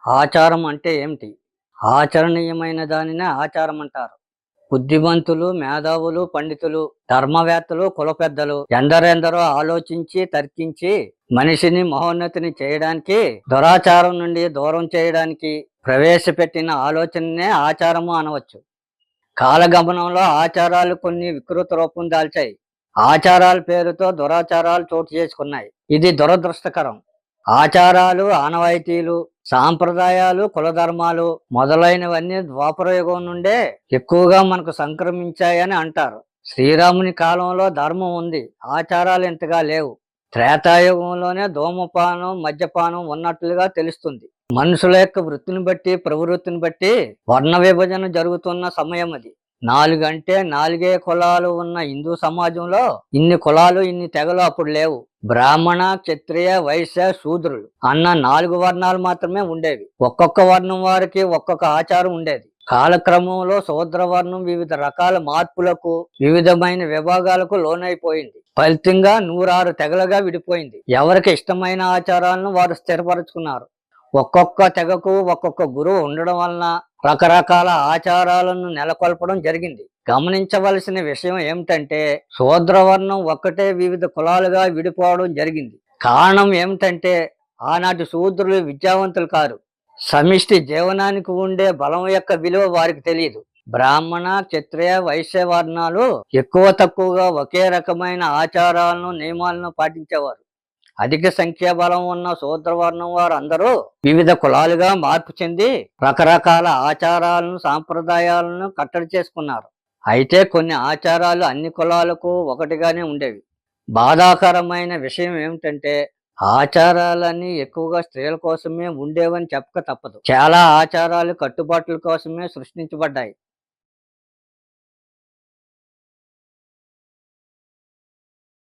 ఆచారం అంటే ఏమిటి? ఆచరణీయమైన దానినే ఆచారం అంటారు. బుద్ధిమంతులు, మేధావులు, పండితులు, ధర్మవేత్తలు, కుల పెద్దలు ఎందరెందరో ఆలోచించి, తర్కించి మనిషిని మహోన్నతిని చేయడానికి, దురాచారం నుండి దూరం చేయడానికి ప్రవేశపెట్టిన ఆలోచననే ఆచారము అనవచ్చు. కాలగమనంలో ఆచారాలు కొన్ని వికృత రూపం దాల్చాయి. ఆచారాల పేరుతో దురాచారాలు చోటు చేసుకున్నాయి. ఇది దురదృష్టకరం. ఆచారాలు, ఆనవాయితీలు, సాంప్రదాయాలు, కులధర్మాలు మొదలైనవన్నీ ద్వాపరయుగం నుండే ఎక్కువగా మనకు సంక్రమించాయని అంటారు. శ్రీరాముని కాలంలో ధర్మం ఉంది, ఆచారాలు ఇంతగా లేవు. త్రేతాయుగంలోనే ధూమపానం, మద్యపానం ఉన్నట్లుగా తెలుస్తుంది. మనుషుల యొక్క వృత్తిని బట్టి, ప్రవృత్తిని బట్టి వర్ణ విభజన జరుగుతున్న సమయం అది. 4 అంటే 4 కులాలు ఉన్న హిందూ సమాజంలో ఇన్ని కులాలు, ఇన్ని తెగలు అప్పుడు లేవు. బ్రాహ్మణ, క్షత్రియ, వైశ్య, శూద్రులు అన్న 4 వర్ణాలు మాత్రమే ఉండేవి. ఒక్కొక్క వర్ణం వారికి ఒక్కొక్క ఆచారం ఉండేది. కాలక్రమంలో శూద్రవర్ణం వివిధ రకాల మార్పులకు, వివిధమైన విభాగాలకు లోనైపోయింది. ఫలితంగా 106 తెగలుగా విడిపోయింది. ఎవరికి ఇష్టమైన ఆచారాలను వారు స్థిరపరుచుకున్నారు. ఒక్కొక్క తెగకు ఒక్కొక్క గురువు ఉండడం వలన రకరకాల ఆచారాలను నెలకొల్పడం జరిగింది. గమనించవలసిన విషయం ఏమిటంటే, శూద్రవర్ణం ఒక్కటే వివిధ కులాలుగా విడిపోవడం జరిగింది. కారణం ఏమిటంటే, ఆనాటి శూద్రులు విద్యావంతులు కారు. సమిష్టి జీవనానికి ఉండే బలం యొక్క విలువ వారికి తెలియదు. బ్రాహ్మణ, క్షత్రియ, వైశ్య వర్ణాలు ఎక్కువ తక్కువగా ఒకే రకమైన ఆచారాలను, నియమాలను పాటించేవారు. అధిక సంఖ్యాబలం ఉన్న శూద్రవర్ణం వారు అందరూ వివిధ కులాలుగా మార్పు చెంది రకరకాల ఆచారాలను, సాంప్రదాయాలను కట్టడి చేసుకున్నారు. అయితే కొన్ని ఆచారాలు అన్ని కులాలకు ఒకటిగానే ఉండేవి. బాధాకరమైన విషయం ఏమిటంటే, ఆచారాలన్నీ ఎక్కువగా స్త్రీల కోసమే ఉండేవని చెప్పక తప్పదు. చాలా ఆచారాలు కట్టుబాట్ల కోసమే సృష్టించబడ్డాయి.